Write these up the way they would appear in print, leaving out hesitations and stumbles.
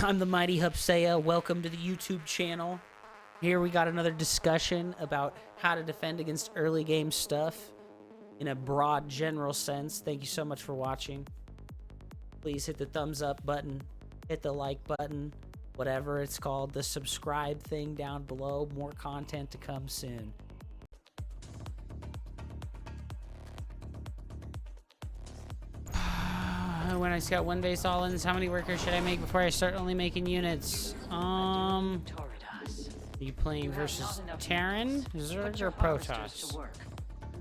I'm the mighty Hupsaiya. Welcome to the YouTube channel. Here we got another discussion about how to defend against early game stuff in a broad general sense. Thank you so much for watching. Please hit the thumbs up button, hit the like button, whatever it's called, the subscribe thing down below. More content to come soon. When I scout one base all-ins, how many workers should I make before I start only making units? Are you playing versus Terran, Zerg, or Protoss?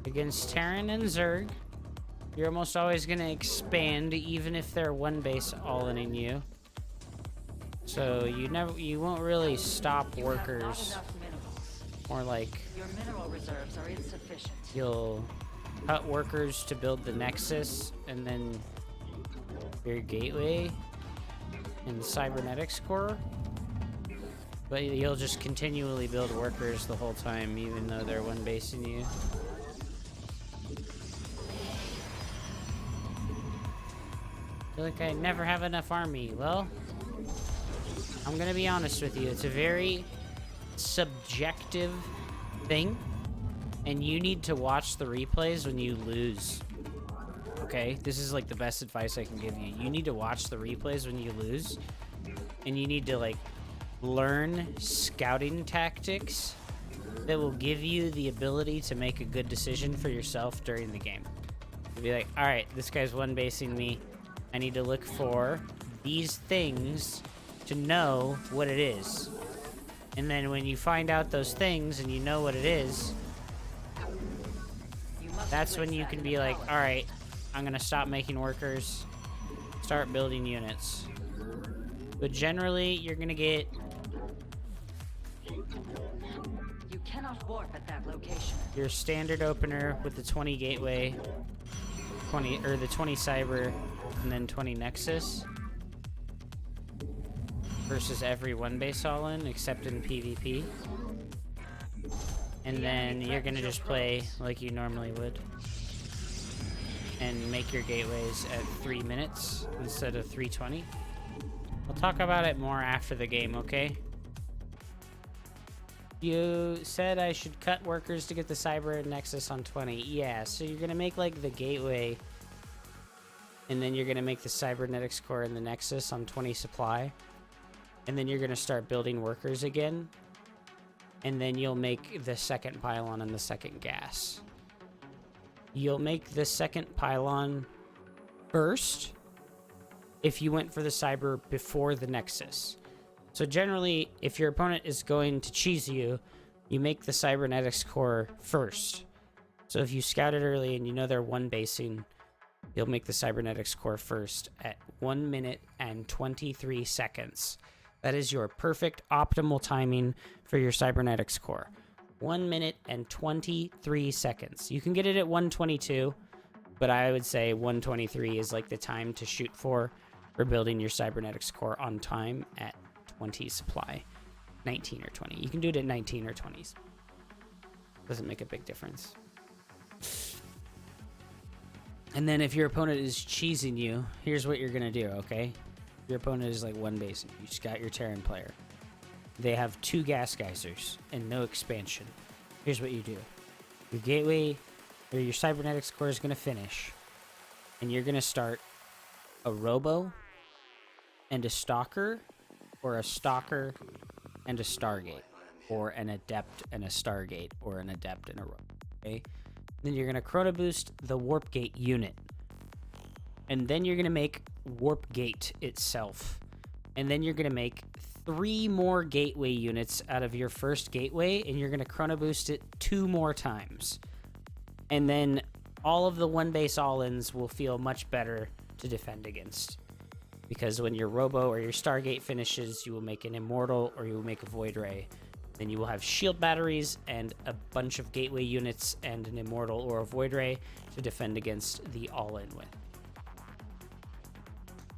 Against Terran and Zerg, you're almost always going to expand, even if they're one base all-inning you. So you won't really stop workers. More like your mineral reserves are insufficient. You'll cut workers to build the Nexus, and then your gateway and cybernetics core, but you'll just continually build workers the whole time, even though they're one basing you. I feel like I never have enough army. Well, I'm gonna be honest with you, it's a very subjective thing, and you need to watch the replays when you lose. Okay, this is like the best advice I can give you. You need to watch the replays when you lose, and you need to like learn scouting tactics that will give you the ability to make a good decision for yourself during the game. You'll be like, all right, this guy's one basing me. I need to look for these things to know what it is. And then when you find out those things and you know what it is, that's when you can be like, all right, I'm gonna stop making workers, start building units. But generally, you're gonna get... You cannot warp at that location. Your standard opener with the 20 gateway, 20 or the 20 cyber, and then 20 nexus. Versus every one base all-in, except in PvP. And then you're gonna just play like you normally would. And make your gateways at 3 minutes instead of 3:20. We'll talk about it more after the game, okay? You said I should cut workers to get the cyber and nexus on 20. Yeah, so you're gonna make like the gateway, and then you're gonna make the cybernetics core and the nexus on 20 supply, and then you're gonna start building workers again, and then you'll make the second pylon and the second gas. You'll make the second pylon first if you went for the cyber before the nexus. So generally, if your opponent is going to cheese you, you make the cybernetics core first. So if you scout it early and you know they're one basing, you'll make the cybernetics core first at 1 minute and 23 seconds. That is your perfect optimal timing for your cybernetics core. 1 minute and 23 seconds. You can get it at 122, but I would say 123 is like the time to shoot for building your cybernetics core on time at 20 supply. 19 or 20. You can do it at 19 or 20s. Doesn't make a big difference. And then if your opponent is cheesing you, here's what you're gonna do, okay? Your opponent is like one basing. You just got your Terran player. They have 2 gas geysers and no expansion. Here's what you do. Your gateway, or your cybernetics core is going to finish. And you're going to start a robo and a stalker, or a stalker and a stargate, or an adept and a stargate, or an adept and a robo. Okay? Then you're going to chrono boost the warp gate unit. And then you're going to make warp gate itself. And then you're going to make 3 more gateway units out of your first gateway, and you're going to chrono boost it 2 more times. And then all of the one base all-ins will feel much better to defend against. Because when your robo or your stargate finishes, you will make an immortal or you will make a void ray. Then you will have shield batteries and a bunch of gateway units and an immortal or a void ray to defend against the all-in with.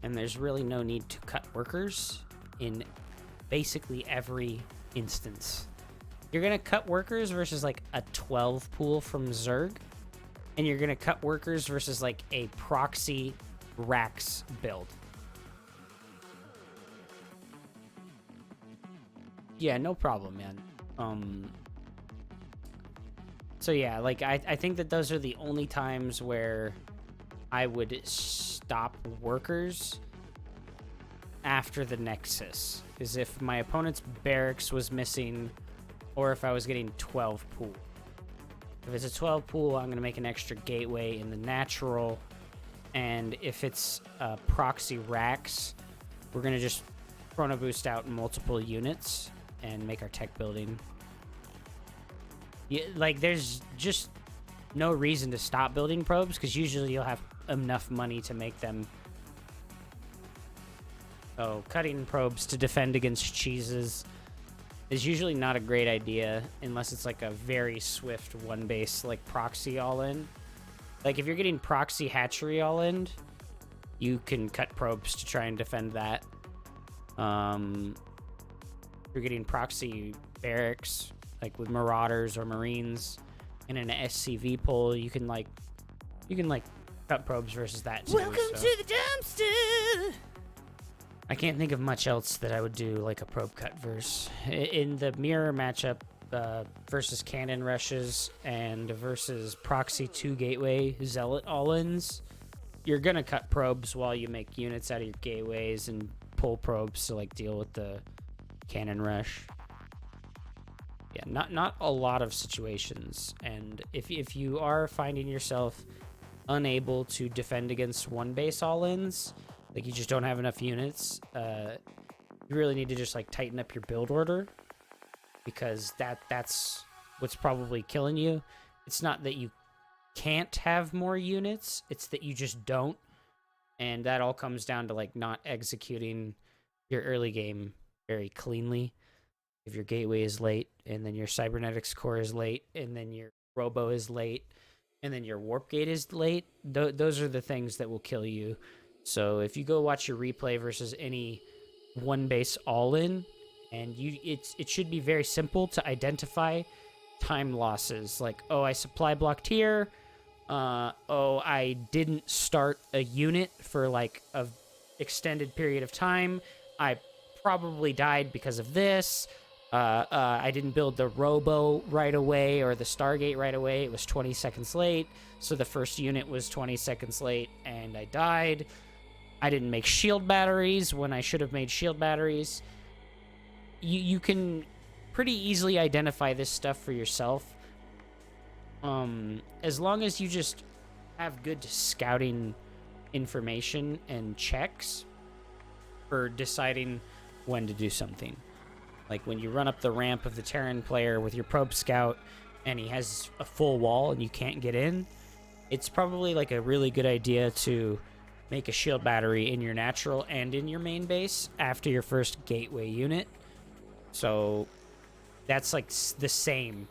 And there's really no need to cut workers in basically every instance. You're gonna cut workers versus like a 12 pool from Zerg, and you're gonna cut workers versus like a proxy Rax build. Yeah, no problem, man. So yeah, like I think that those are the only times where I would stop workers after the Nexus. Is if my opponent's barracks was missing, or if I was getting 12 pool. If it's a 12 pool, I'm going to make an extra gateway in the natural. And if it's proxy racks, we're going to just chrono boost out multiple units and make our tech building. Yeah, like, there's just no reason to stop building probes, because usually you'll have enough money to make them. So cutting probes to defend against cheeses is usually not a great idea unless it's like a very swift one base, like proxy all in. Like if you're getting proxy hatchery all in, you can cut probes to try and defend that. If you're getting proxy barracks, like with marauders or marines, and in an SCV pull, you can cut probes versus that too. Welcome to the dumpster. I can't think of much else that I would do like a probe cut verse. In the mirror matchup versus cannon rushes and versus proxy 2 gateway zealot all-ins, you're gonna cut probes while you make units out of your gateways and pull probes to like deal with the cannon rush. Yeah, not a lot of situations. And if you are finding yourself unable to defend against one base all-ins, like you just don't have enough units, you really need to just like tighten up your build order, because that's what's probably killing you. It's not that you can't have more units, it's that you just don't. And that all comes down to like not executing your early game very cleanly. If your gateway is late, and then your cybernetics core is late, and then your robo is late, and then your warp gate is late, those are the things that will kill you. So if you go watch your replay versus any one base all in, and it should be very simple to identify time losses. Like, oh, I supply blocked here. Oh, I didn't start a unit for like a extended period of time. I probably died because of this. I didn't build the robo right away or the Stargate right away. It was 20 seconds late. So the first unit was 20 seconds late and I died. I didn't make shield batteries when I should have made shield batteries. You can pretty easily identify this stuff for yourself. As long as you just have good scouting information and checks for deciding when to do something. Like when you run up the ramp of the Terran player with your probe scout and he has a full wall and you can't get in, it's probably like a really good idea to make a shield battery in your natural and in your main base after your first gateway unit. So that's like the same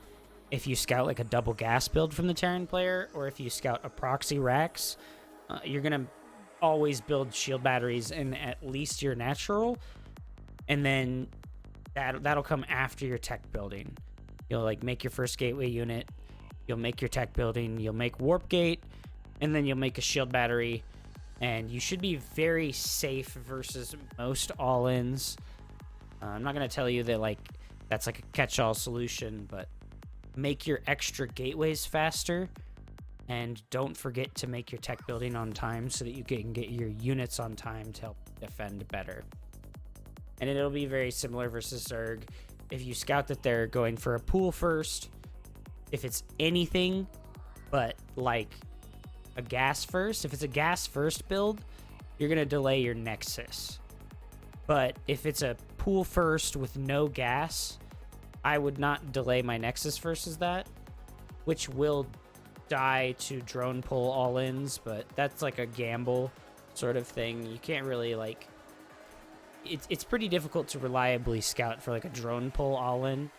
if you scout like a double gas build from the Terran player, or if you scout a proxy racks. You're gonna always build shield batteries in at least your natural, and then that'll come after your tech building. You'll like make your first gateway unit, you'll make your tech building, you'll make warp gate, and then you'll make a shield battery, and you should be very safe versus most all-ins. I'm not gonna tell you that like that's like a catch-all solution, but make your extra gateways faster, and don't forget to make your tech building on time so that you can get your units on time to help defend better. And it'll be very similar versus Zerg. If you scout that they're going for a pool first, if it's anything but like a gas first, if it's a gas first build, you're gonna delay your Nexus. But if it's a pool first with no gas, I would not delay my Nexus versus that, which will die to drone pull all-ins, but that's like a gamble sort of thing. You can't really like... It's pretty difficult to reliably scout for like a drone pull all-in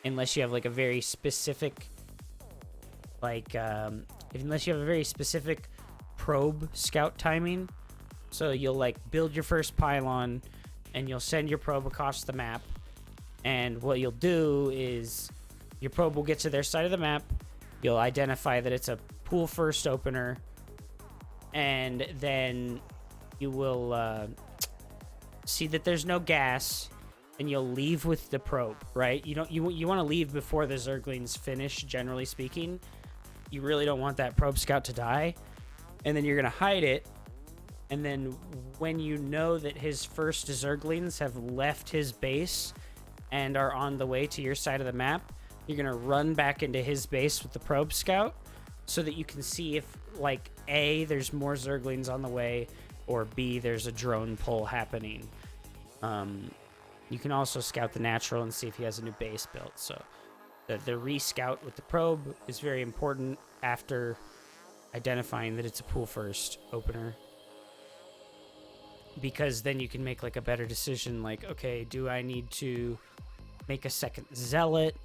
unless you have like a very specific unless you have a very specific probe scout timing. So you'll like build your first pylon and you'll send your probe across the map, and what you'll do is your probe will get to their side of the map, you'll identify that it's a pool first opener, and then you will see that there's no gas, and you'll leave with the probe, right? You want to leave before the Zerglings finish, generally speaking. You really don't want that probe scout to die. And then you're going to hide it. And then when you know that his first Zerglings have left his base and are on the way to your side of the map, you're going to run back into his base with the probe scout so that you can see if, like, A, there's more Zerglings on the way, or B, there's a drone pull happening. You can also scout the natural and see if he has a new base built. So the re-scout with the probe is very important after identifying that it's a pool first opener, because then you can make like a better decision, like, okay, do I need to make a second zealot?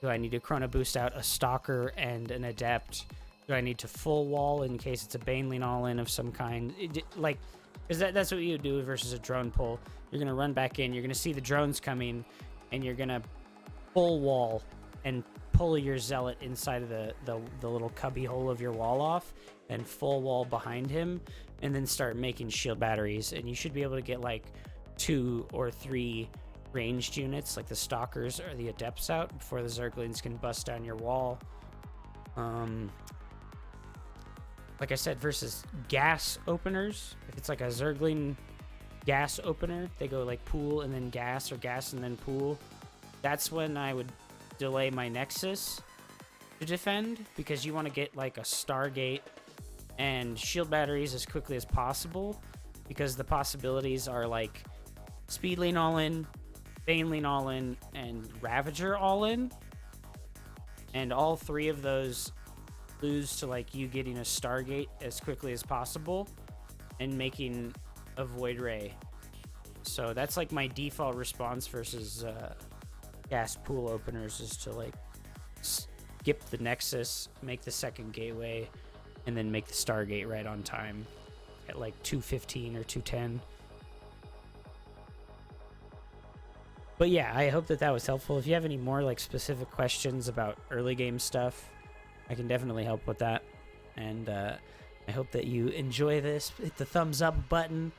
Do I need to chrono boost out a stalker and an adept? Do I need to full wall in case it's a baneling all-in of some kind? Because that's what you do versus a drone pull. You're going to run back in, you're going to see the drones coming, and you're going to full wall and pull your zealot inside of the little cubby hole of your wall off and full wall behind him, and then start making shield batteries. And you should be able to get like 2 or 3 ranged units, like the stalkers or the adepts, out before the Zerglings can bust down your wall. Like I said, versus gas openers, if it's like a Zergling gas opener, they go like pool and then gas, or gas and then pool. That's when I would delay my Nexus to defend, because you want to get like a Stargate and shield batteries as quickly as possible, because the possibilities are like Speedling all in, Baneling all in, and Ravager all in, and all 3 of those lose to like you getting a Stargate as quickly as possible and making a Void Ray. So that's like my default response versus gas pool openers, is to like skip the Nexus, make the second gateway, and then make the Stargate right on time at like 2:15 or 2:10. But yeah, I hope that was helpful. If you have any more like specific questions about early game stuff, I can definitely help with that. And I hope that you enjoy this. Hit the thumbs up button.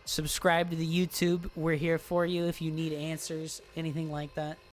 Subscribe to the YouTube. We're here for you if you need answers, anything like that.